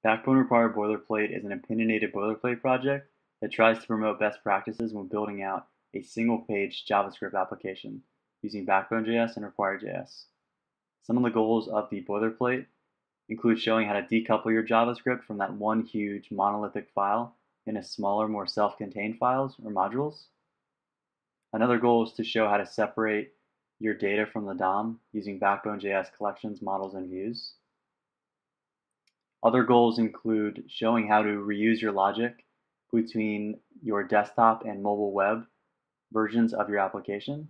Backbone Require Boilerplate is an opinionated boilerplate project that tries to promote best practices when building out a single-page JavaScript application using Backbone.js and Require.js. Some of the goals of the boilerplate include showing how to decouple your JavaScript from that one huge monolithic file into smaller, more self-contained files or modules. Another goal is to show how to separate your data from the DOM using Backbone.js collections, models, and views. Other goals include showing how to reuse your logic between your desktop and mobile web versions of your application,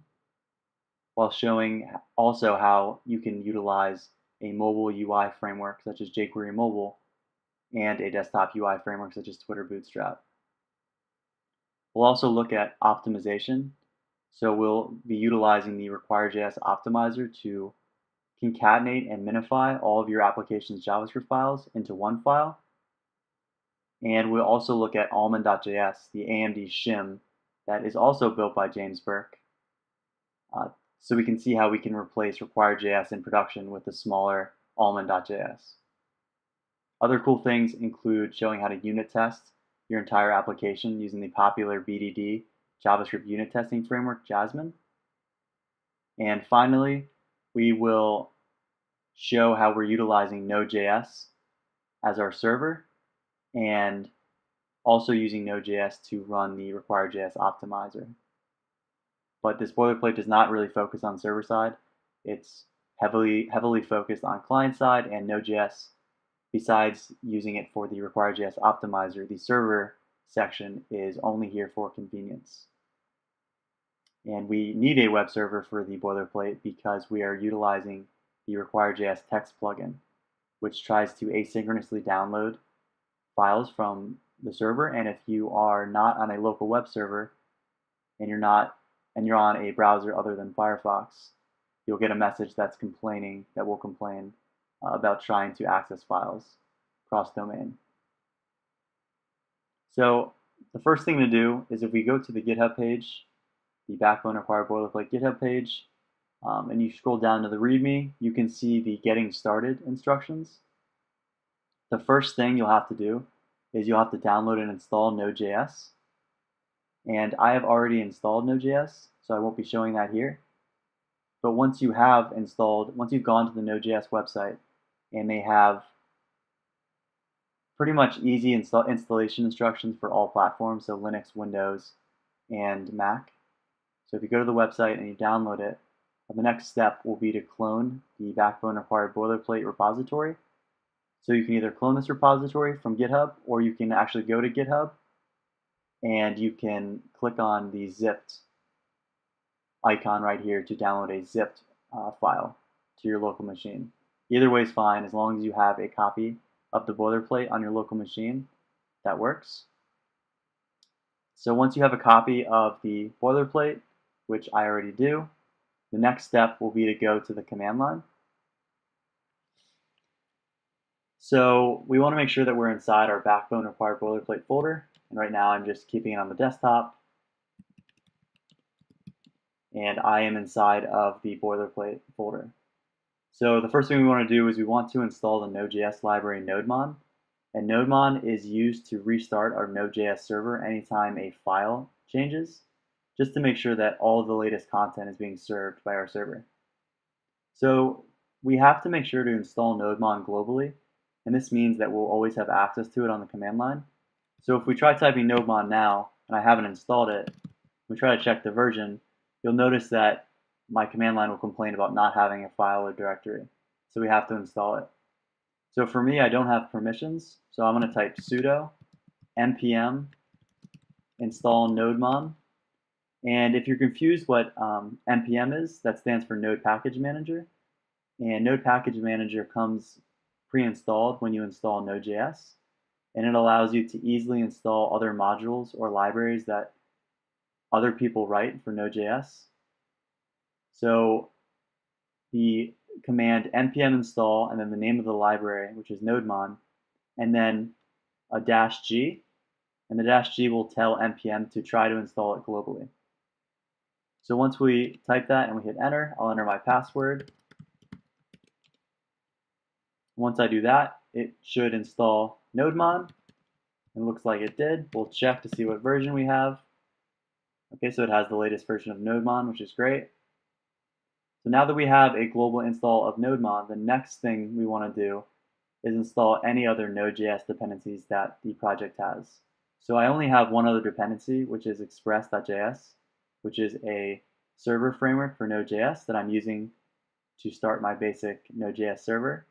while showing also how you can utilize a mobile UI framework such as jQuery Mobile and a desktop UI framework such as Twitter Bootstrap. We'll also look at optimization. So we'll be utilizing the Require.js optimizer to concatenate and minify all of your application's JavaScript files into one file. And we'll also look at almond.js, the AMD shim that is also built by James Burke. So we can see how we can replace Require.js in production with the smaller almond.js. Other cool things include showing how to unit test your entire application using the popular BDD JavaScript unit testing framework, Jasmine. And finally, we will show how we're utilizing Node.js as our server and also using Node.js to run the Require.js optimizer. But this boilerplate does not really focus on server side. It's heavily focused on client side, and Node.js, besides using it for the Require.js optimizer, the server section is only here for convenience. And we need a web server for the boilerplate because we are utilizing the Require.js text plugin, which tries to asynchronously download files from the server. And if you are not on a local web server and you're on a browser other than Firefox, you'll get a message that will complain about trying to access files cross-domain. So the first thing to do is if we go to the GitHub page, the Backbone Require Boilerplate GitHub page, and you scroll down to the README, you can see the Getting Started instructions. The first thing you'll have to do is you'll have to download and install Node.js. And I have already installed Node.js, so I won't be showing that here. But once you've gone to the Node.js website, and they have pretty much easy installation instructions for all platforms, so Linux, Windows, and Mac. So if you go to the website and you download it, the next step will be to clone the Backbone Required Boilerplate repository. So you can either clone this repository from GitHub, or you can actually go to GitHub and you can click on the zipped icon right here to download a zipped file to your local machine. Either way is fine as long as you have a copy of the boilerplate on your local machine. That works. So once you have a copy of the boilerplate, which I already do, the next step will be to go to the command line. So we want to make sure that we're inside our Backbone Required Boilerplate folder. And right now I'm just keeping it on the desktop. And I am inside of the boilerplate folder. So the first thing we want to do is we want to install the Node.js library nodemon. And nodemon is used to restart our Node.js server anytime a file changes, just to make sure that all of the latest content is being served by our server. So we have to make sure to install nodemon globally, and this means that we'll always have access to it on the command line. So if we try typing nodemon now, and I haven't installed it, we try to check the version, you'll notice that my command line will complain about not having a file or directory. So we have to install it. So for me, I don't have permissions, so I'm going to type sudo npm install nodemon. And if you're confused what npm is, that stands for Node Package Manager. And Node Package Manager comes pre-installed when you install Node.js. And it allows you to easily install other modules or libraries that other people write for Node.js. So the command npm install and then the name of the library, which is nodemon, and then a -g, and the -g will tell npm to try to install it globally. So once we type that and we hit enter, I'll enter my password. Once I do that, it should install nodemon. It looks like it did. We'll check to see what version we have. Okay, so it has the latest version of nodemon, which is great. So now that we have a global install of nodemon, the next thing we want to do is install any other Node.js dependencies that the project has. So I only have one other dependency, which is express.js, which is a server framework for Node.js that I'm using to start my basic Node.js server.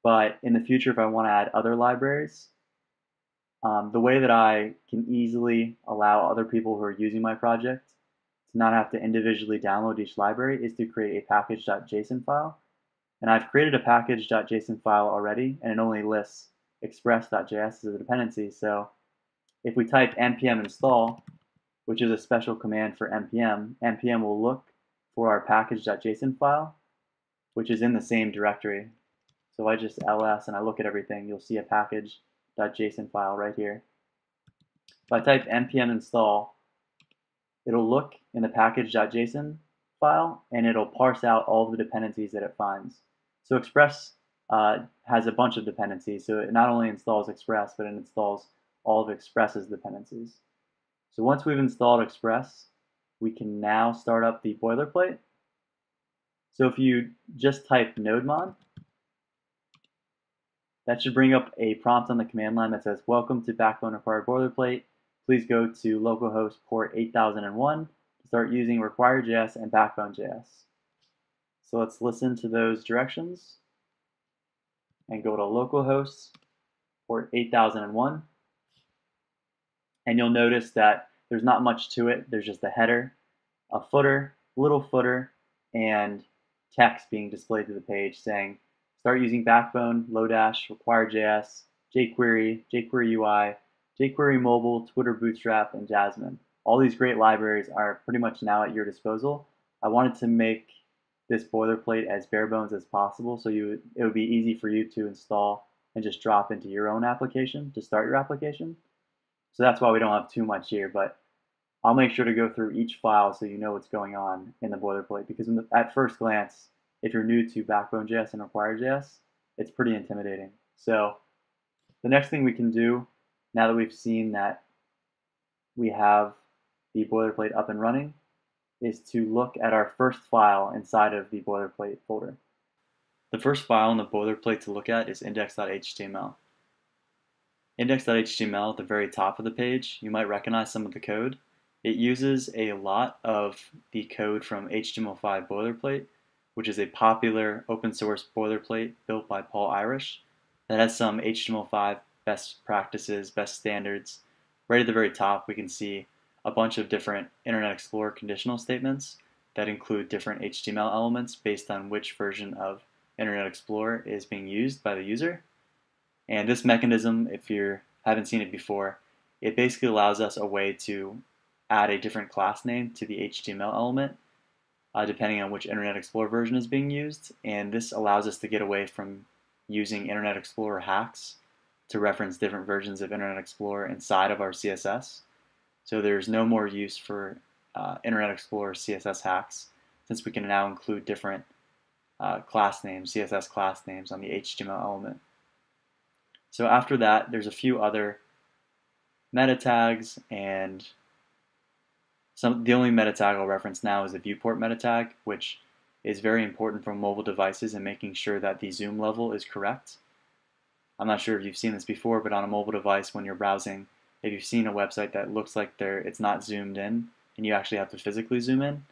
But in the future, if I want to add other libraries, the way that I can easily allow other people who are using my project to not have to individually download each library is to create a package.json file. And I've created a package.json file already, and it only lists express.js as a dependency. So if we type npm install, which is a special command for npm will look for our package.json file, which is in the same directory. So if I just ls and I look at everything, you'll see a package.json file right here. If I type npm install, it'll look in the package.json file and it'll parse out all of the dependencies that it finds. So Express has a bunch of dependencies, so it not only installs Express, but it installs all of Express's dependencies. So once we've installed Express, we can now start up the boilerplate. So if you just type nodemon, that should bring up a prompt on the command line that says, "Welcome to Backbone Require Boilerplate. Please go to localhost port 8001 to start using Require.js and Backbone.js." So let's listen to those directions and go to localhost port 8001. And you'll notice that there's not much to it. There's just a header, a footer, little footer, and text being displayed to the page saying, "Start using Backbone, Lodash, Require.js, jQuery, jQuery UI, jQuery Mobile, Twitter Bootstrap, and Jasmine." All these great libraries are pretty much now at your disposal. I wanted to make this boilerplate as bare bones as possible, so it would be easy for you to install and just drop into your own application to start your application. So that's why we don't have too much here, but I'll make sure to go through each file so you know what's going on in the boilerplate, because at first glance, if you're new to Backbone.js and Require.js, it's pretty intimidating. So the next thing we can do, now that we've seen that we have the boilerplate up and running, is to look at our first file inside of the boilerplate folder. The first file in the boilerplate to look at is index.html. Index.html at the very top of the page, you might recognize some of the code. It uses a lot of the code from HTML5 boilerplate, which is a popular open source boilerplate built by Paul Irish that has some HTML5 best practices, best standards. Right at the very top, we can see a bunch of different Internet Explorer conditional statements that include different HTML elements based on which version of Internet Explorer is being used by the user. And this mechanism, if you haven't seen it before, it basically allows us a way to add a different class name to the HTML element depending on which Internet Explorer version is being used. And this allows us to get away from using Internet Explorer hacks to reference different versions of Internet Explorer inside of our CSS. So there's no more use for Internet Explorer CSS hacks, since we can now include different class names, CSS class names on the HTML element. So after that, there's a few other meta tags, and the only meta tag I'll reference now is the viewport meta tag, which is very important for mobile devices and making sure that the zoom level is correct. I'm not sure if you've seen this before, but on a mobile device when you're browsing, if you've seen a website that looks like it's not zoomed in and you actually have to physically zoom in,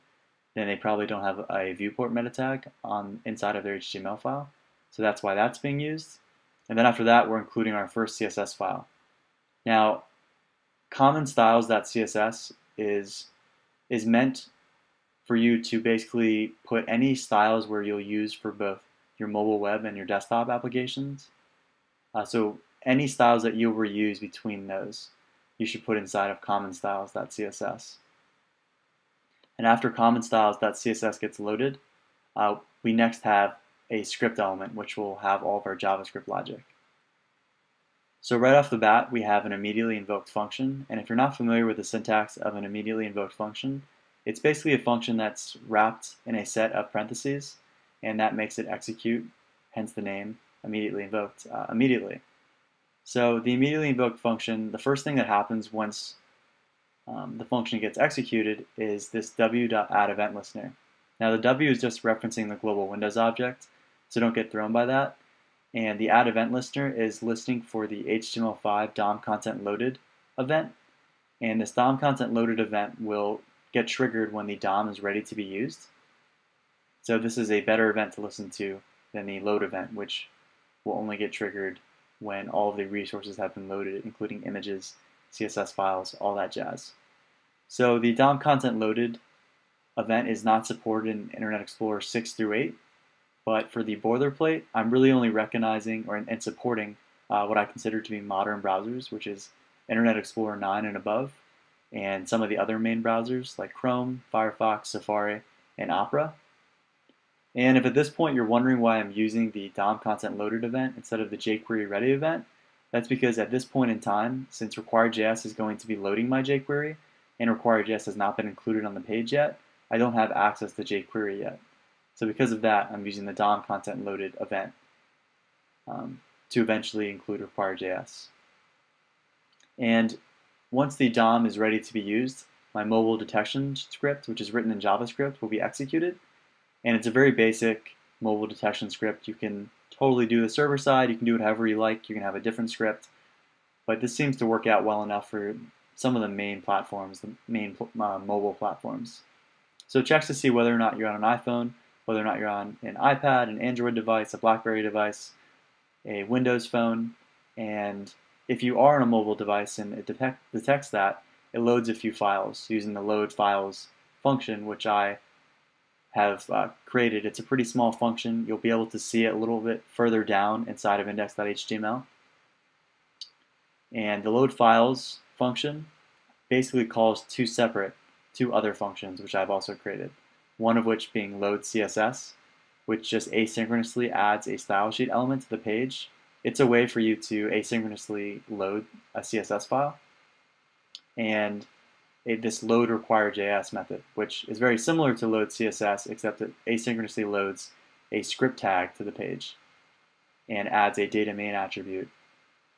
then they probably don't have a viewport meta tag inside of their HTML file. So that's why that's being used. And then after that, we're including our first CSS file. Now, commonstyles.css is meant for you to basically put any styles where you'll use for both your mobile web and your desktop applications. So any styles that you'll reuse between those, you should put inside of commonstyles.css. And after commonstyles.css gets loaded, we next have a script element, which will have all of our JavaScript logic. So right off the bat, we have an immediately invoked function. And if you're not familiar with the syntax of an immediately invoked function, it's basically a function that's wrapped in a set of parentheses, and that makes it execute, hence the name, immediately invoked, immediately. So the immediately invoked function, the first thing that happens once the function gets executed is this w.addEventListener. Now the w is just referencing the global Windows object, so don't get thrown by that. And the addEventListener is listening for the HTML5 DOM content loaded event. And this DOM content loaded event will get triggered when the DOM is ready to be used. So this is a better event to listen to than the load event, which will only get triggered when all of the resources have been loaded, including images, CSS files, all that jazz. So the DOM content loaded event is not supported in Internet Explorer 6 through 8, but for the boilerplate, I'm really only recognizing and supporting what I consider to be modern browsers, which is Internet Explorer 9 and above, and some of the other main browsers like Chrome, Firefox, Safari, and Opera. And if at this point you're wondering why I'm using the DOM content loaded event instead of the jQuery ready event, that's because at this point in time, since Require.js is going to be loading my jQuery, and Require.js has not been included on the page yet, I don't have access to jQuery yet. So because of that, I'm using the DOM content loaded event to eventually include Require.js. And once the DOM is ready to be used, my mobile detection script, which is written in JavaScript, will be executed. And it's a very basic mobile detection script. You can totally do the server side, you can do it however you like, you can have a different script. But this seems to work out well enough for some of the main platforms, the main mobile platforms. So it checks to see whether or not you're on an iPhone, whether or not you're on an iPad, an Android device, a BlackBerry device, a Windows phone, and if you are on a mobile device and it detects that, it loads a few files using the load files function, which I have created. It's a pretty small function. You'll be able to see it a little bit further down inside of index.html. And the load files function basically calls two other functions, which I've also created. One of which being load CSS, which just asynchronously adds a style sheet element to the page. It's a way for you to asynchronously load a CSS file. And this load Require.js method, which is very similar to load CSS, except it asynchronously loads a script tag to the page and adds a data main attribute,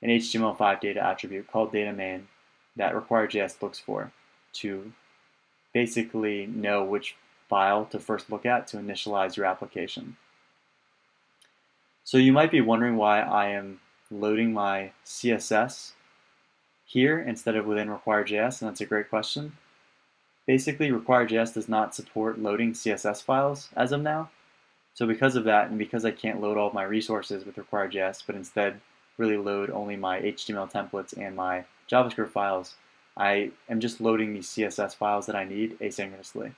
an HTML5 data attribute called data main that Require.js looks for to basically know which file to first look at to initialize your application. So you might be wondering why I am loading my CSS here instead of within Require.js, and that's a great question. Basically, Require.js does not support loading CSS files as of now. So because of that, and because I can't load all of my resources with Require.js, but instead really load only my HTML templates and my JavaScript files, I am just loading the CSS files that I need asynchronously.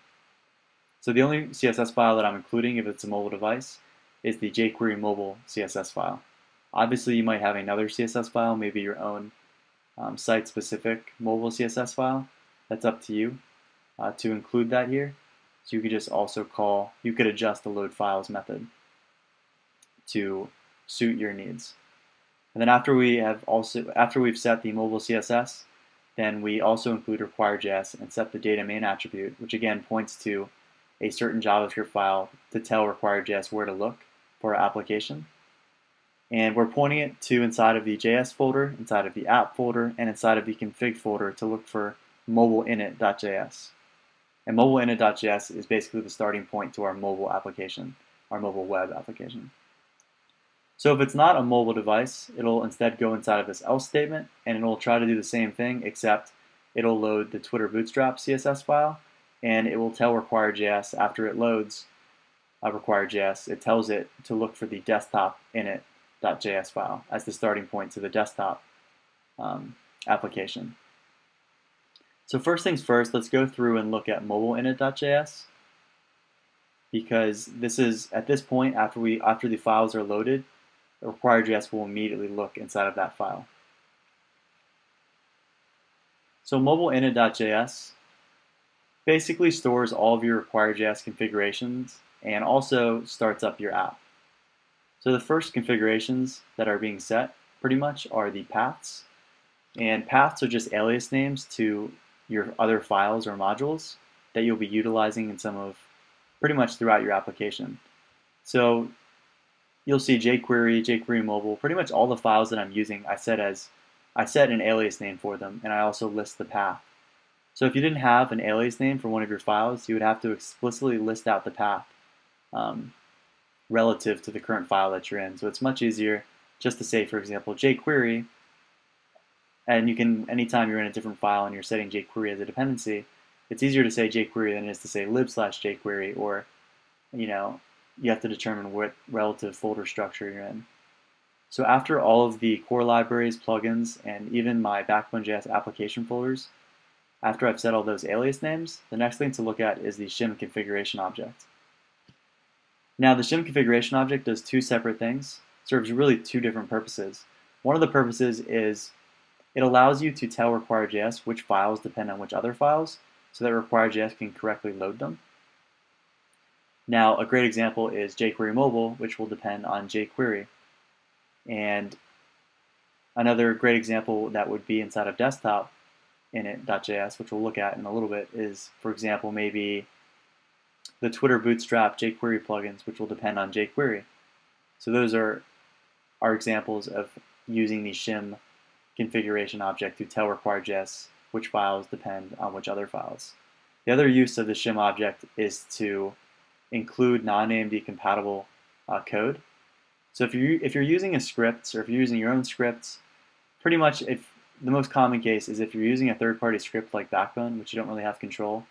So the only CSS file that I'm including, if it's a mobile device, is the jQuery mobile CSS file. Obviously, you might have another CSS file, maybe your own site-specific mobile CSS file. That's up to you to include that here. So you could just also you could adjust the load files method to suit your needs. And then after we've set the mobile CSS, then we also include Require.js and set the data main attribute, which again points to a certain JavaScript file to tell Require.js where to look for our application. And we're pointing it to inside of the JS folder, inside of the app folder, and inside of the config folder to look for mobile.init.js. And mobile.init.js is basically the starting point to our mobile application, our mobile web application. So if it's not a mobile device, it'll instead go inside of this else statement, and it'll try to do the same thing, except it'll load the Twitter Bootstrap CSS file, and it will tell Require.js after it loads Require.js, it tells it to look for the desktop init.js file as the starting point to the desktop application. So first things first, let's go through and look at mobile init.js, because this is at this point after the files are loaded, Require.js will immediately look inside of that file. So mobile init.js basically stores all of your Require.js configurations and also starts up your app. So the first configurations that are being set pretty much are the paths. And paths are just alias names to your other files or modules that you'll be utilizing in pretty much throughout your application. So you'll see jQuery, jQuery mobile, pretty much all the files that I'm using, I set an alias name for them, and I also list the path. So if you didn't have an alias name for one of your files, you would have to explicitly list out the path relative to the current file that you're in. So it's much easier just to say, for example, jQuery, and you can, anytime you're in a different file and you're setting jQuery as a dependency, it's easier to say jQuery than it is to say lib/jQuery, or you have to determine what relative folder structure you're in. So after all of the core libraries, plugins, and even my Backbone.js application folders, after I've set all those alias names, the next thing to look at is the shim configuration object. Now the shim configuration object does two separate things, serves really two different purposes. One of the purposes is it allows you to tell Require.js which files depend on which other files, so that Require.js can correctly load them. Now a great example is jQuery mobile, which will depend on jQuery. And another great example that would be inside of desktop init.js, which we'll look at in a little bit, is, for example, maybe the Twitter Bootstrap jQuery plugins, which will depend on jQuery. So those are examples of using the shim configuration object to tell Require.js which files depend on which other files. The other use of the shim object is to include non-AMD compatible code. So if you're using a script, or if you're using your own scripts, pretty much the most common case is if you're using a third-party script like Backbone, which you don't really have control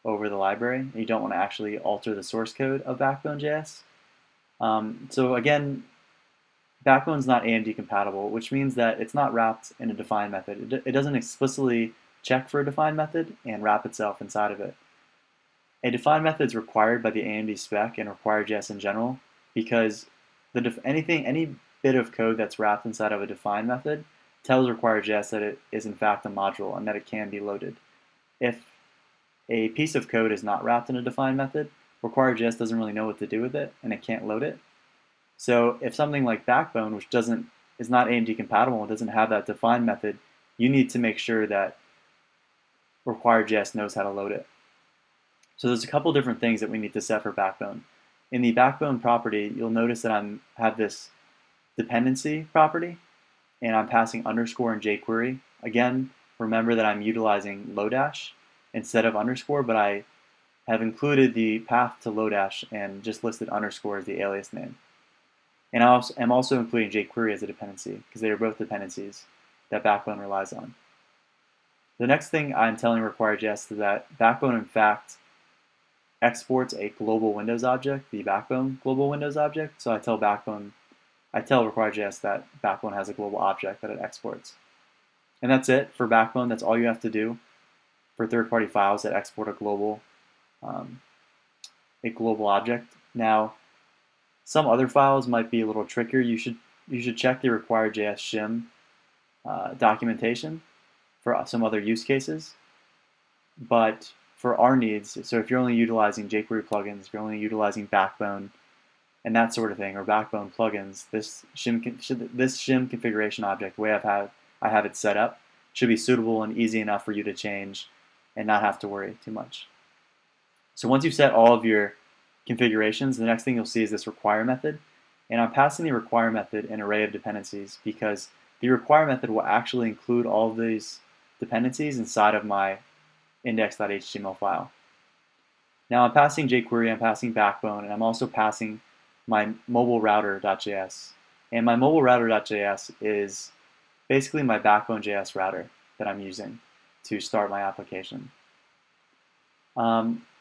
over the library, and you don't want to actually alter the source code of Backbone.js. So again, Backbone's not AMD compatible, which means that it's not wrapped in a defined method. It doesn't explicitly check for a defined method and wrap itself inside of it. A defined method is required by the AMD spec and Require.js in general, because any bit of code that's wrapped inside of a defined method tells Require.js that it is in fact a module and that it can be loaded. If a piece of code is not wrapped in a defined method, Require.js doesn't really know what to do with it, and it can't load it. So if something like Backbone, which is not AMD compatible and doesn't have that defined method, you need to make sure that Require.js knows how to load it. So there's a couple different things that we need to set for Backbone. In the Backbone property, you'll notice that I have this dependency property, and I'm passing underscore in jQuery. Again, remember that I'm utilizing Lodash instead of underscore, but I have included the path to Lodash and just listed underscore as the alias name. And I'm also including jQuery as a dependency, because they are both dependencies that Backbone relies on. The next thing I'm telling Require.js is that Backbone, in fact, exports a global Windows object, the Backbone global Windows object. So I tell Require.js that Backbone has a global object that it exports. And that's it for Backbone. That's all you have to do for third-party files that export a global object. Now, some other files might be a little trickier. You should check the Require.js shim documentation for some other use cases. But for our needs, so if you're only utilizing jQuery plugins, if you're only utilizing Backbone and that sort of thing, or Backbone plugins, this shim configuration object, the way I have it set up, should be suitable and easy enough for you to change and not have to worry too much. So once you've set all of your configurations, the next thing you'll see is this require method. And I'm passing the require method an array of dependencies, because the require method will actually include all of these dependencies inside of my index.html file. Now I'm passing jQuery, I'm passing Backbone, and I'm also passing my mobile router.js. And my mobile router.js is basically my Backbone.js router that I'm using to start my application.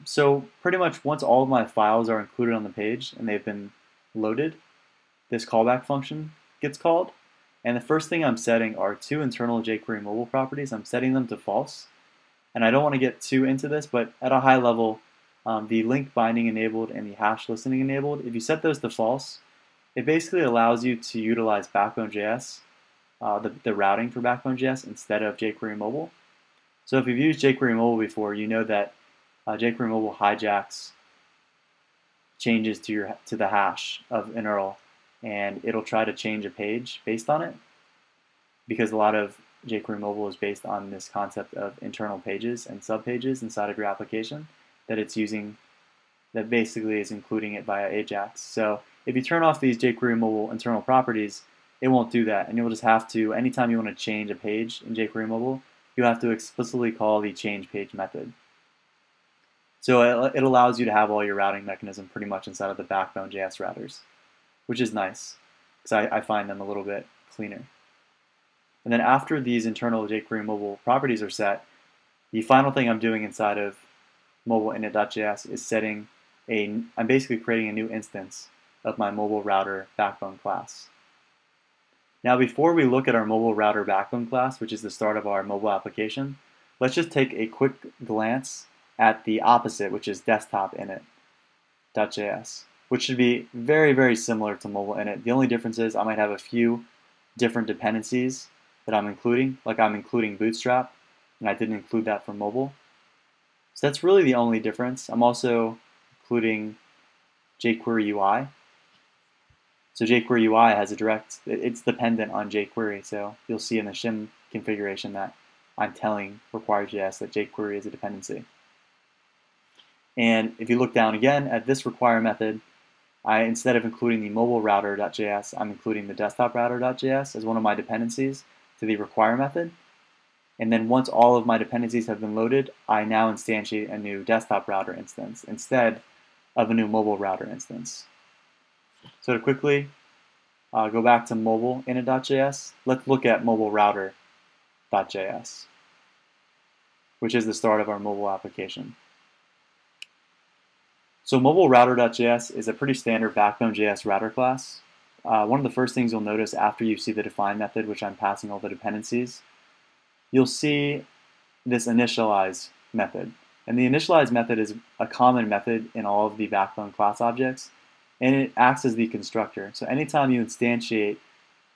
So pretty much once all of my files are included on the page and they've been loaded, this callback function gets called. And the first thing I'm setting are two internal jQuery mobile properties. I'm setting them to false. And I don't want to get too into this, but at a high level, the link binding enabled and the hash listening enabled, if you set those to false, it basically allows you to utilize Backbone.js, the routing for Backbone.js instead of jQuery mobile. So if you've used jQuery mobile before, you know that jQuery mobile hijacks changes to the hash of an URL, and it'll try to change a page based on it, because a lot of jQuery mobile is based on this concept of internal pages and subpages inside of your application that it's using, that basically is including it via Ajax. So If you turn off these jQuery mobile internal properties, it won't do that, and you'll just have to, anytime you want to change a page in jQuery mobile, you have to explicitly call the change page method. So it allows you to have all your routing mechanism pretty much inside of the Backbone.js routers, which is nice, because I find them a little bit cleaner. And then after these internal jQuery mobile properties are set, the final thing I'm doing inside of mobile init.js is I'm basically creating a new instance of my mobile router backbone class. Now before we look at our mobile router backbone class, which is the start of our mobile application, let's just take a quick glance at the opposite, which is desktop init.js, which should be very, very similar to mobile init. The only difference is I might have a few different dependencies that I'm including, like I'm including Bootstrap, and I didn't include that for mobile. So that's really the only difference. I'm also including jQuery UI. So jQuery UI has it's dependent on jQuery, so you'll see in the shim configuration that I'm telling Require.js that jQuery is a dependency. And if you look down again at this require method, instead of including the mobile router.js, I'm including the desktop router.js as one of my dependencies to the require method. And then once all of my dependencies have been loaded, I now instantiate a new desktop router instance instead of a new mobile router instance. So to quickly go back to mobile init.js, let's look at mobile router.js, which is the start of our mobile application. So mobile router.js is a pretty standard Backbone.js router class. One of the first things you'll notice after you see the define method, which I'm passing all the dependencies, you'll see this initialize method. And the initialize method is a common method in all of the Backbone class objects, and it acts as the constructor. So anytime you instantiate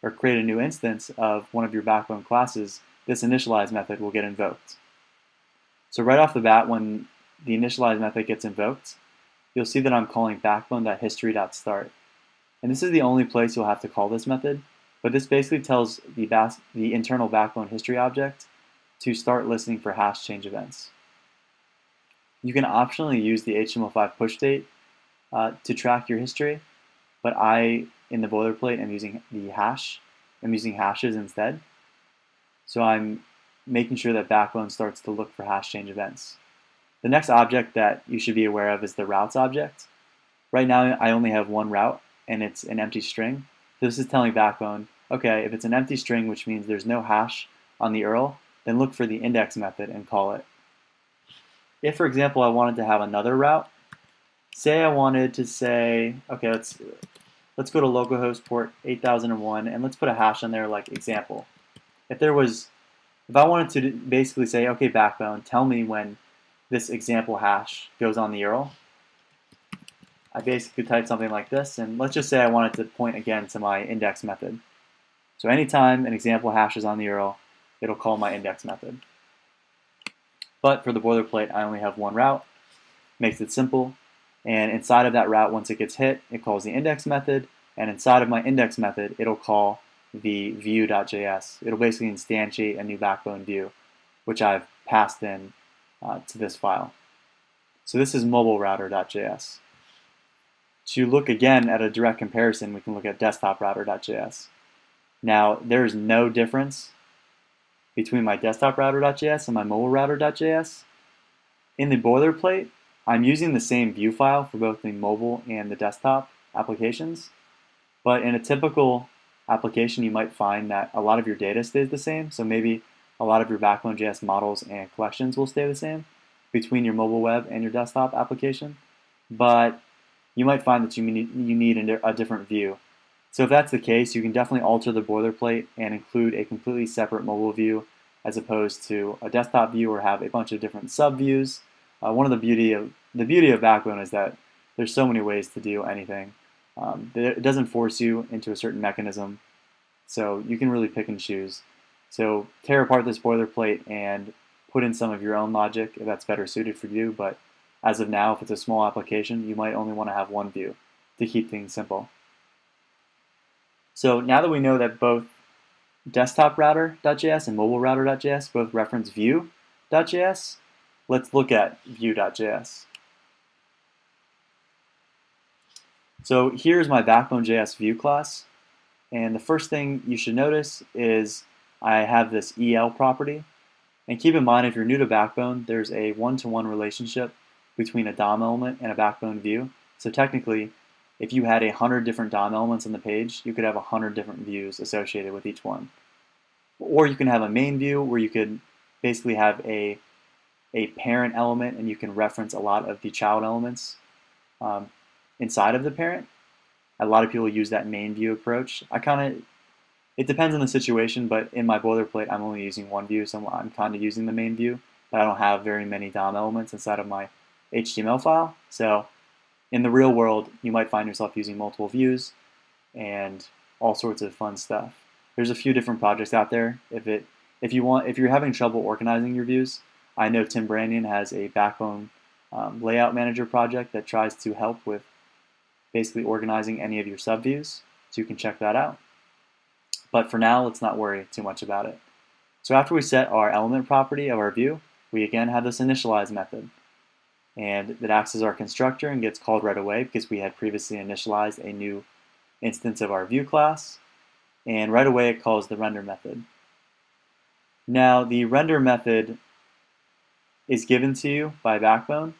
or create a new instance of one of your Backbone classes, this initialize method will get invoked. So right off the bat, when the initialize method gets invoked, you'll see that I'm calling backbone.history.start. And this is the only place you'll have to call this method, but this basically tells the internal Backbone history object to start listening for hash change events. You can optionally use the HTML5 push date to track your history, but in the boilerplate, am using the hash. I'm using hashes instead. So I'm making sure that Backbone starts to look for hash change events. The next object that you should be aware of is the routes object. Right now I only have one route, and it's an empty string. So this is telling Backbone, okay, if it's an empty string, which means there's no hash on the URL, then look for the index method and call it. If, for example, I wanted to have another route, say I wanted to say, okay, let's go to localhost port 8001 and let's put a hash on there like example. If I wanted to basically say, okay, Backbone, tell me when this example hash goes on the URL, I basically type something like this, and let's just say I wanted to point again to my index method. So anytime an example hash is on the URL, it'll call my index method. But for the boilerplate, I only have one route, makes it simple, and inside of that route, once it gets hit, it calls the index method, and inside of my index method, it'll call the view.js. It'll basically instantiate a new Backbone view, which I've passed in to this file. So this is mobile router.js. To look again at a direct comparison, we can look at desktop router.js. Now, there is no difference between my desktop router.js and my mobile router.js. In the boilerplate, I'm using the same view file for both the mobile and the desktop applications. But in a typical application, you might find that a lot of your data stays the same. So maybe a lot of your Backbone.js models and collections will stay the same between your mobile web and your desktop application. But you might find that you need a different view. So if that's the case, you can definitely alter the boilerplate and include a completely separate mobile view as opposed to a desktop view, or have a bunch of different sub-views. One of the beauty of Backbone is that there's so many ways to do anything. It doesn't force you into a certain mechanism, so you can really pick and choose. So tear apart this boilerplate and put in some of your own logic if that's better suited for you, but as of now, if it's a small application, you might only want to have one view to keep things simple. So now that we know that both desktop router.js and mobile router.js both reference view.js, let's look at view.js. So here's my Backbone.js view class. And the first thing you should notice is I have this EL property. And keep in mind, if you're new to Backbone, there's a one-to-one relationship between a DOM element and a Backbone view. So technically, if you had 100 different DOM elements on the page, you could have 100 different views associated with each one. Or you can have a main view where you could basically have a parent element and you can reference a lot of the child elements inside of the parent. A lot of people use that main view approach. It depends on the situation, but in my boilerplate, I'm only using one view, so I'm kind of using the main view, but I don't have very many DOM elements inside of my HTML file. So in the real world, you might find yourself using multiple views and all sorts of fun stuff. There's a few different projects out there. If you're having trouble organizing your views, I know Tim Brandian has a Backbone layout manager project that tries to help with basically organizing any of your subviews, so you can check that out. But for now, let's not worry too much about it. So after we set our element property of our view, we again have this initialize method. And that acts as our constructor and gets called right away because we had previously initialized a new instance of our view class. And right away it calls the render method. Now the render method is given to you by Backbone.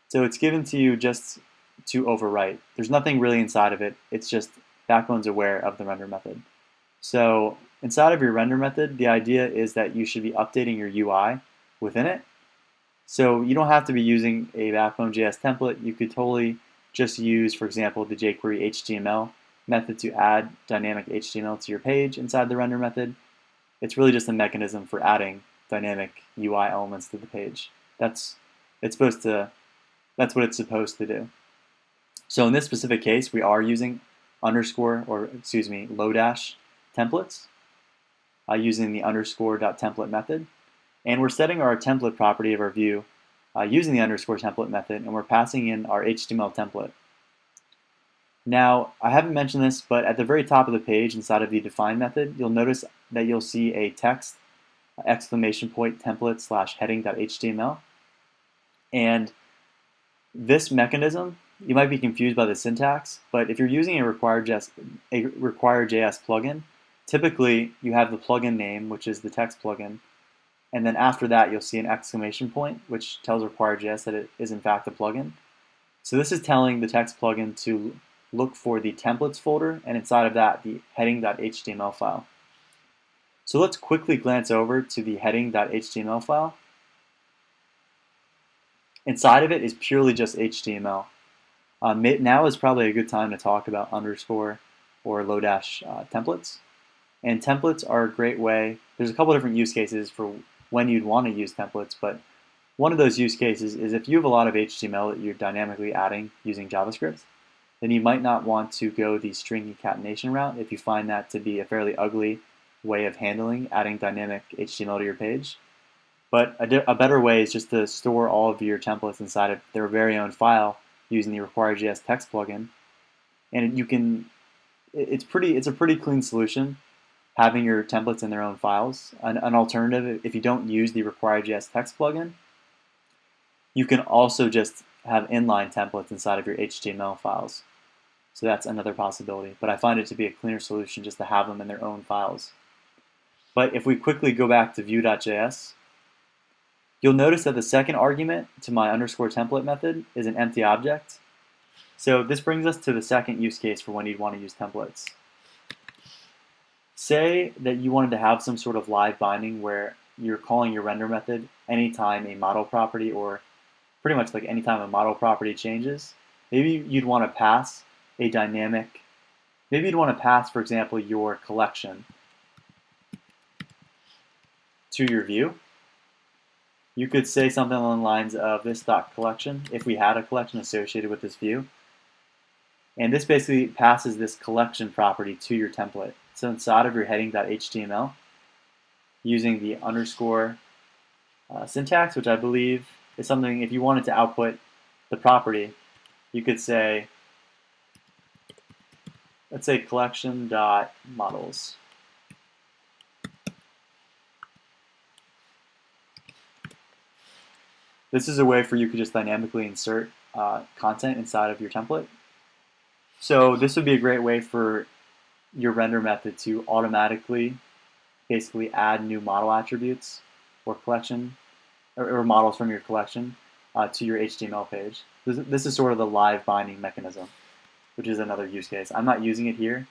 So it's given to you just to overwrite. There's nothing really inside of it. It's just Backbone's aware of the render method. So inside of your render method, the idea is that you should be updating your UI within it. So you don't have to be using a Backbone.js template. You could totally just use, for example, the jQuery HTML method to add dynamic HTML to your page inside the render method. It's really just a mechanism for adding dynamic UI elements to the page. That's what it's supposed to do. So in this specific case, we are using Lodash templates using the _template method. And we're setting our template property of our view using the _template method, and we're passing in our HTML template. Now, I haven't mentioned this, but at the very top of the page inside of the define method, you'll notice that you'll see a text template / heading.html. And this mechanism, you might be confused by the syntax, but if you're using a Require.js plugin, typically you have the plugin name, which is the text plugin, and then after that you'll see an exclamation point, which tells Require.js that it is in fact a plugin. So this is telling the text plugin to look for the templates folder, and inside of that the heading.html file. So let's quickly glance over to the heading.html file. Inside of it is purely just HTML. Now is probably a good time to talk about underscore or Lodash templates. And templates are a great way. There's a couple different use cases for when you'd want to use templates, but one of those use cases is if you have a lot of HTML that you're dynamically adding using JavaScript, then you might not want to go the string concatenation route if you find that to be a fairly ugly way of handling adding dynamic HTML to your page. But a better way is just to store all of your templates inside of their very own file using the Require.js text plugin, and it's a pretty clean solution having your templates in their own files. An alternative, if you don't use the Require.js text plugin, you can also just have inline templates inside of your HTML files. So that's another possibility, but I find it to be a cleaner solution just to have them in their own files. But if we quickly go back to view.js, you'll notice that the second argument to my _template method is an empty object. So this brings us to the second use case for when you'd want to use templates. Say that you wanted to have some sort of live binding where you're calling your render method anytime a model property, or pretty much like anytime a model property changes. Maybe you'd want to pass a dynamic, maybe you'd want to pass, for example, your collection to your view. You could say something along the lines of this.collection if we had a collection associated with this view. And this basically passes this collection property to your template. So inside of your heading.html, using the underscore syntax, which I believe is something, if you wanted to output the property, you could say, let's say collection.models. This is a way for you to just dynamically insert content inside of your template. So this would be a great way for your render method to automatically basically add new model attributes or collection or models from your collection to your HTML page. This is sort of the live binding mechanism, which is another use case. I'm not using it here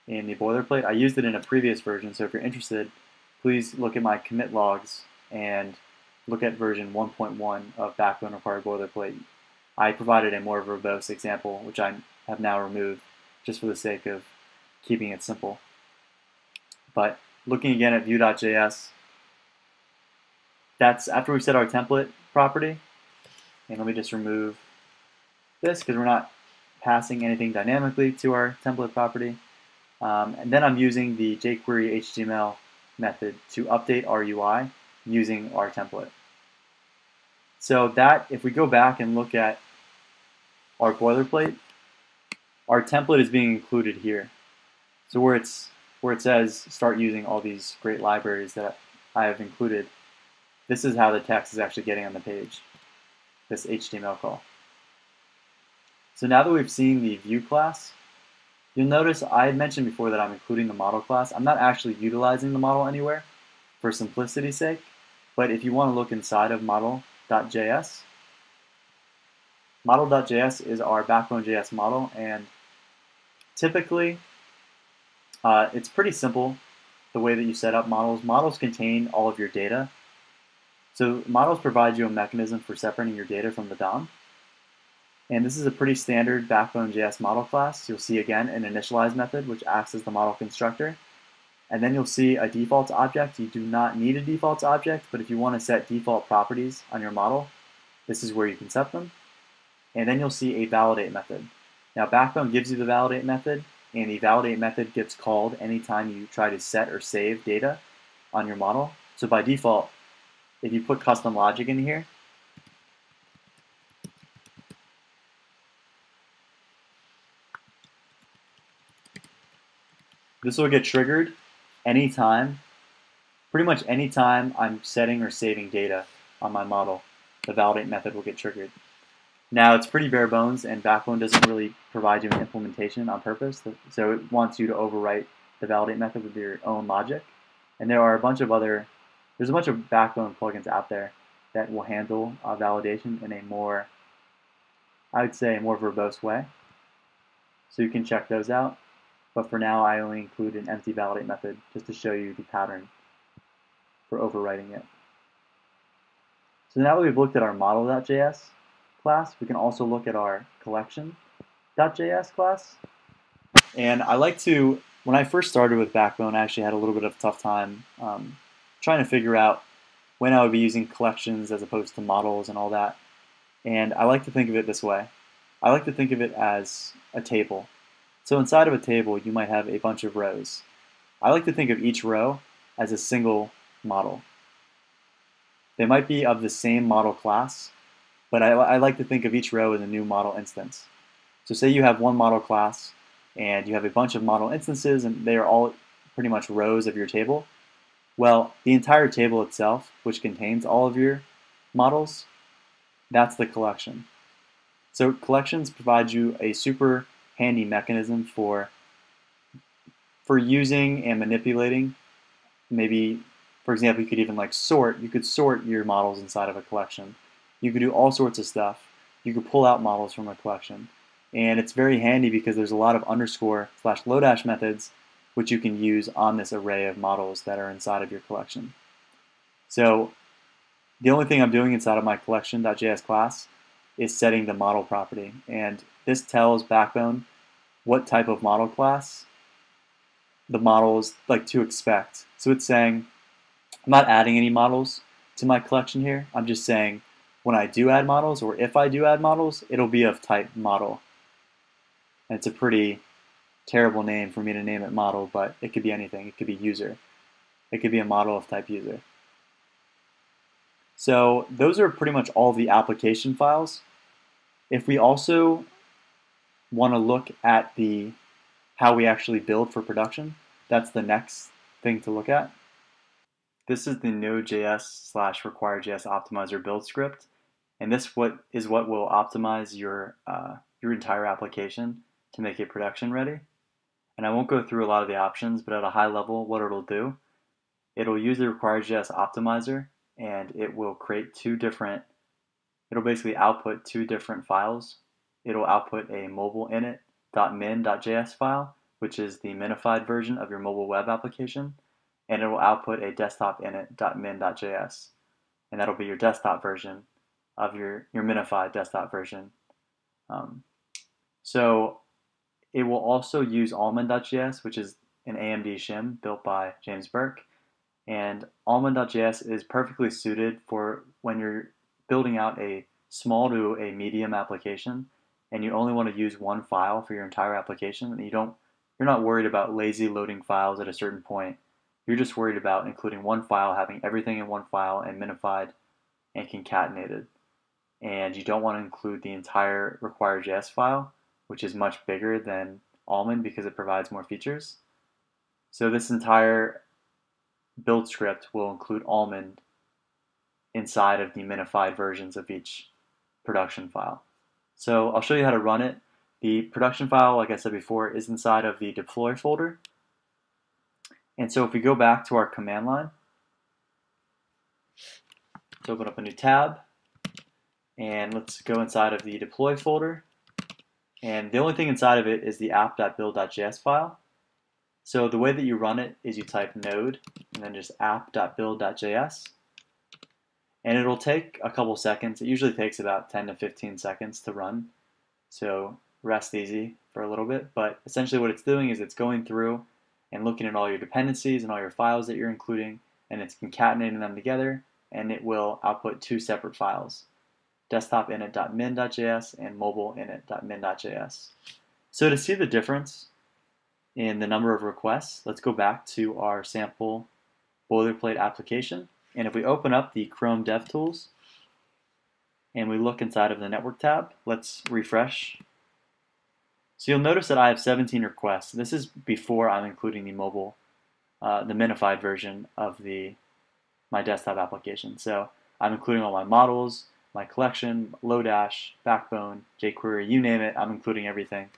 in the boilerplate. I used it in a previous version, so if you're interested, please look at my commit logs and look at version 1.1 of Backbone required boilerplate. I provided a more verbose example, which I have now removed just for the sake of keeping it simple. But looking again at view.js, that's after we set our template property. And let me just remove this because we're not passing anything dynamically to our template property. And then I'm using the jQuery HTML method to update our UI using our template. So that, if we go back and look at our boilerplate, our template is being included here. So where it says start using all these great libraries that I have included, this is how the text is actually getting on the page, this HTML call. So now that we've seen the view class, you'll notice I had mentioned before that I'm including the model class. I'm not actually utilizing the model anywhere for simplicity's sake, but if you want to look inside of model.js, model.js is our Backbone.js model, and typically it's pretty simple the way that you set up models. Models contain all of your data. So models provide you a mechanism for separating your data from the DOM. And this is a pretty standard Backbone.js model class. You'll see again an initialize method, which acts as the model constructor. And then you'll see a defaults object. You do not need a defaults object, but if you want to set default properties on your model, this is where you can set them. And then you'll see a validate method. Now Backbone gives you the validate method, and the validate method gets called anytime you try to set or save data on your model. So by default, if you put custom logic in here, this will get triggered anytime, pretty much anytime I'm setting or saving data on my model, the validate method will get triggered. Now it's pretty bare bones, and Backbone doesn't really provide you an implementation on purpose, so it wants you to overwrite the validate method with your own logic. And there are a bunch of there's a bunch of Backbone plugins out there that will handle validation in a more, I would say, a more verbose way. So you can check those out. But for now, I only include an empty validate method just to show you the pattern for overwriting it. So now that we've looked at our model.js class, we can also look at our collection.js class. And I like to, when I first started with Backbone, I actually had a little bit of a tough time trying to figure out when I would be using collections as opposed to models and all that. And I like to think of it this way. I like to think of it as a table. So inside of a table, you might have a bunch of rows. I like to think of each row as a single model. They might be of the same model class, but I like to think of each row as a new model instance. So say you have one model class, and you have a bunch of model instances, and they are all pretty much rows of your table. Well, the entire table itself, which contains all of your models, that's the collection. So collections provide you a super handy mechanism for using and manipulating. Maybe, for example, you could even sort. You could sort your models inside of a collection. You could do all sorts of stuff. You could pull out models from a collection. And it's very handy because there's a lot of _/lodash methods which you can use on this array of models that are inside of your collection. So the only thing I'm doing inside of my collection.js class is setting the model property. And this tells Backbone what type of model class the models to expect. So it's saying, I'm not adding any models to my collection here. I'm just saying when I do add models, or if I do add models, it'll be of type model. And it's a pretty terrible name for me to name it model, but it could be anything. It could be user. It could be a model of type user. So those are pretty much all the application files. If we also want to look at how we actually build for production, that's the next thing to look at. This is the Node.js/Require.js optimizer build script, and this is what will optimize your entire application to make it production ready. And I won't go through a lot of the options, but at a high level, what it'll do, it'll use the Require.js optimizer, and it will create it'll basically output two different files. It'll output a mobile init.min.js file, which is the minified version of your mobile web application, and it will output a desktop init.min.js, and that'll be your desktop version of your minified desktop version. So it will also use almond.js, which is an AMD shim built by James Burke, and almond.js is perfectly suited for when you're building out a small to a medium application and you only want to use one file for your entire application, and you're not worried about lazy loading files at a certain point. You're just worried about including one file, having everything in one file and minified and concatenated. And you don't want to include the entire Require.js file, which is much bigger than Almond because it provides more features. So this entire build script will include Almond inside of the minified versions of each production file. So I'll show you how to run it. The production file, like I said before, is inside of the deploy folder. And so if we go back to our command line, let's open up a new tab, and let's go inside of the deploy folder. And the only thing inside of it is the app.build.js file. So the way that you run it is you type node and then just app.build.js. And it'll take a couple seconds. It usually takes about 10 to 15 seconds to run. So rest easy for a little bit. But essentially what it's doing is it's going through and looking at all your dependencies and all your files that you're including, and it's concatenating them together, and it will output two separate files, desktop init.min.js and mobile init.min.js. So to see the difference in the number of requests, let's go back to our sample boilerplate application. And if we open up the Chrome DevTools and we look inside of the network tab, let's refresh. So you'll notice that I have 17 requests. This is before I'm including the mobile, the minified version of my desktop application. So I'm including all my models, my collection, Lodash, Backbone, jQuery, you name it, I'm including everything.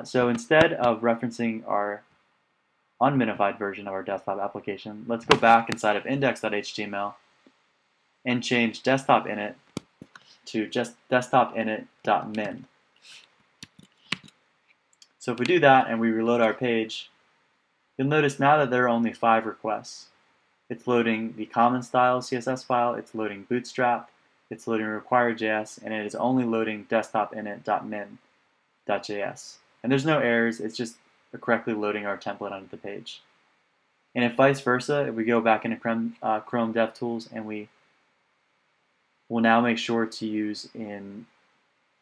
So instead of referencing our unminified version of our desktop application, let's go back inside of index.html and change desktop init to just desktop init.min. So if we do that and we reload our page, you'll notice now that there are only 5 requests. It's loading the common style CSS file, it's loading Bootstrap, it's loading Require.js, and it is only loading desktop init.min.js. And there's no errors, it's just correctly loading our template onto the page. And if vice versa, if we go back into Chrome DevTools and we will now make sure to use in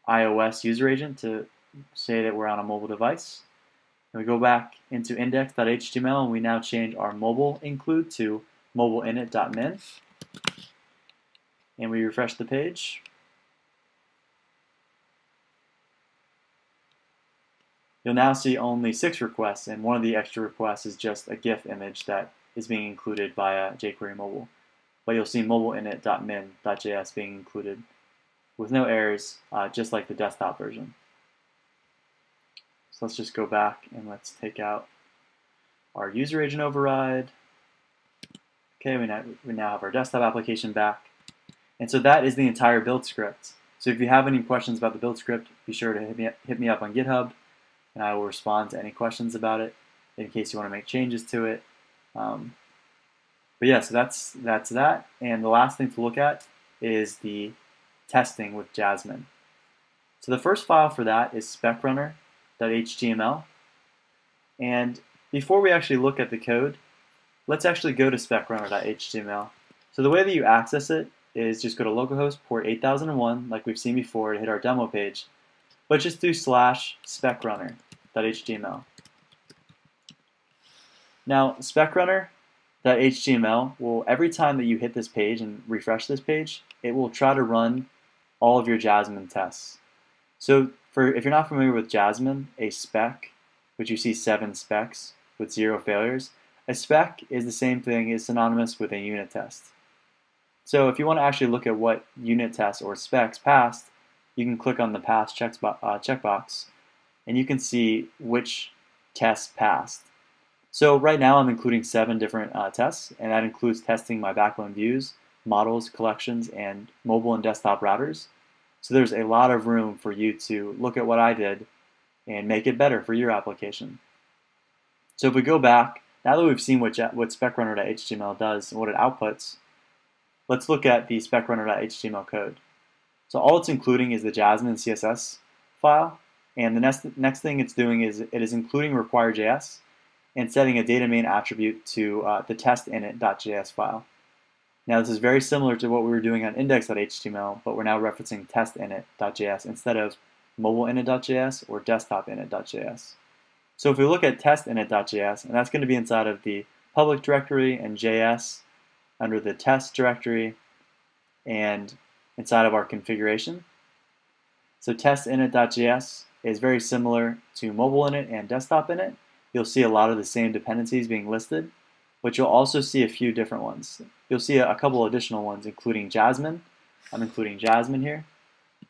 iOS user agent to say that we're on a mobile device. And we go back into index.html and we now change our mobile include to mobile init.min. And we refresh the page. You'll now see only 6 requests, and one of the extra requests is just a GIF image that is being included via jQuery mobile. But you'll see mobile init.min.js being included with no errors, just like the desktop version. So let's just go back and let's take out our user agent override. Okay, we now have our desktop application back. And so that is the entire build script. So if you have any questions about the build script, be sure to hit me up on GitHub, and I will respond to any questions about it in case you want to make changes to it. But yeah, so that's that. And the last thing to look at is the testing with Jasmine. So the first file for that is specrunner.html. And before we actually look at the code, let's actually go to specrunner.html. So the way that you access it is just go to localhost port 8001, like we've seen before, to hit our demo page. But just do /specrunner.html. Now, specrunner.html will, every time that you hit this page and refresh this page, it will try to run all of your Jasmine tests. So if you're not familiar with Jasmine, a spec, which you see 7 specs with 0 failures, a spec is the same thing, is synonymous with a unit test. So if you want to actually look at what unit tests or specs passed, you can click on the pass checkbox, and you can see which tests passed. So right now I'm including 7 different tests, and that includes testing my Backbone views, models, collections, and mobile and desktop routers. So there's a lot of room for you to look at what I did and make it better for your application. So if we go back, now that we've seen what specrunner.html does and what it outputs, let's look at the specrunner.html code. So all it's including is the Jasmine CSS file, and the next thing it's doing is it is including Require.js and setting a data main attribute to the testinit.js file. Now this is very similar to what we were doing on index.html, but we're now referencing testinit.js instead of mobileinit.js or desktopinit.js. So if we look at testinit.js, and that's going to be inside of the public directory and JS under the test directory and inside of our configuration. So testinit.js is very similar to mobile-init and desktop-init. You'll see a lot of the same dependencies being listed, but you'll also see a few different ones. You'll see a couple additional ones, including Jasmine. I'm including Jasmine here.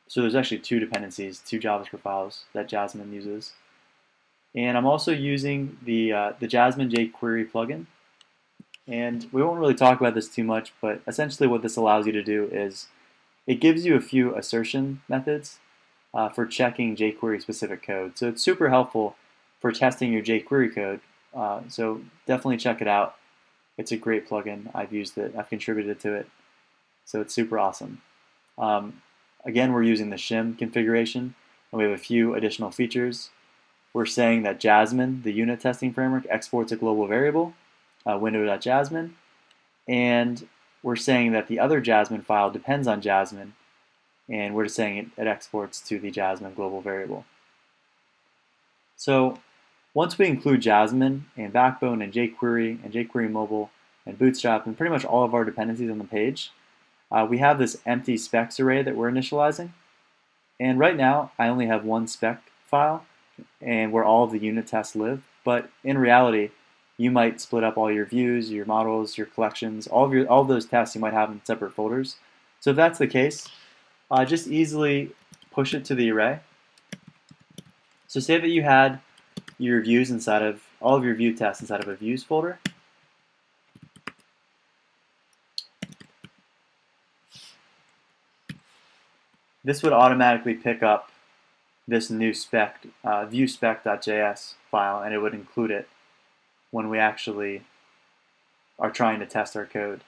So there's actually 2 dependencies, 2 JavaScript files that Jasmine uses. And I'm also using the Jasmine jQuery plugin. And we won't really talk about this too much, but essentially what this allows you to do is it gives you a few assertion methods for checking jQuery specific code. So it's super helpful for testing your jQuery code. So definitely check it out. It's a great plugin. I've used it. I've contributed to it. So it's super awesome. Again, we're using the shim configuration, and we have a few additional features. We're saying that Jasmine, the unit testing framework, exports a global variable, window.jasmine, and we're saying that the other Jasmine file depends on Jasmine, and we're just saying it exports to the Jasmine global variable. So once we include Jasmine and Backbone and jQuery Mobile and Bootstrap and pretty much all of our dependencies on the page, we have this empty specs array that we're initializing. And right now I only have one spec file and where all of the unit tests live, but in reality you might split up all your views, your models, your collections, all of those tests you might have in separate folders. So if that's the case, just easily push it to the array. So say that you had your views inside of all of your view tests inside of a views folder. This would automatically pick up this new spec, viewspec.js file, and it would include it when we actually are trying to test our code.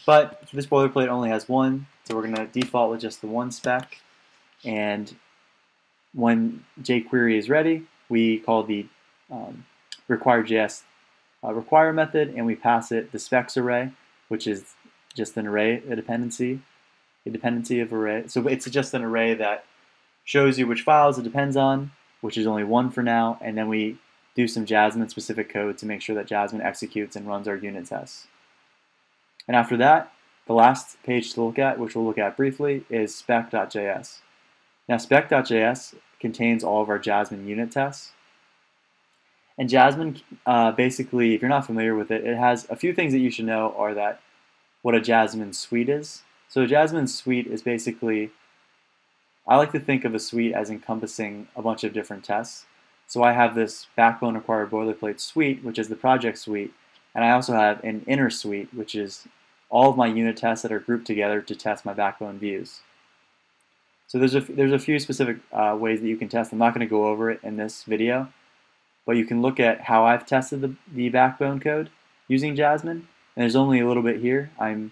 But this boilerplate only has one, so we're going to default with just the one spec. And when jQuery is ready, we call the Require.js require method, and we pass it the specs array, which is just an array, a dependency of array. So it's just an array that shows you which files it depends on, which is only one for now, and then we do some Jasmine specific code to make sure that Jasmine executes and runs our unit tests. And after that, the last page to look at, which we'll look at briefly, is spec.js. Now spec.js contains all of our Jasmine unit tests. And Jasmine, basically, if you're not familiar with it, it has a few things that you should know are that what a Jasmine suite is. So a Jasmine suite is basically, I like to think of a suite as encompassing a bunch of different tests. So I have this Backbone Require Boilerplate suite, which is the project suite, and I also have an inner suite, which is all of my unit tests that are grouped together to test my Backbone views. So there's a few specific ways that you can test. I'm not going to go over it in this video, but you can look at how I've tested the Backbone code using Jasmine, and there's only a little bit here. I'm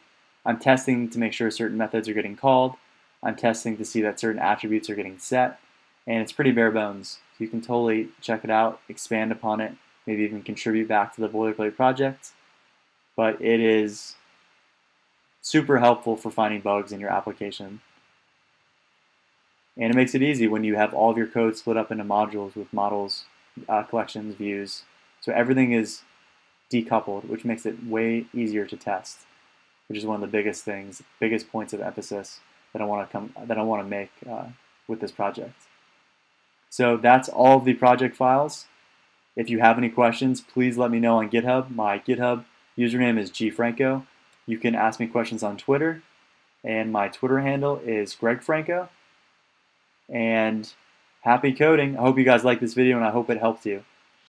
testing to make sure certain methods are getting called. I'm testing to see that certain attributes are getting set, and it's pretty bare bones. So you can totally check it out, expand upon it, maybe even contribute back to the boilerplate project. But it is super helpful for finding bugs in your application. And it makes it easy when you have all of your code split up into modules with models, collections, views. So everything is decoupled, which makes it way easier to test, which is one of the biggest points of emphasis that I want to make with this project. So that's all of the project files. If you have any questions, please let me know on GitHub. My GitHub username is gfranco. You can ask me questions on Twitter, and my Twitter handle is gregfranco. And Happy coding. I hope you guys like this video and I hope it helps you.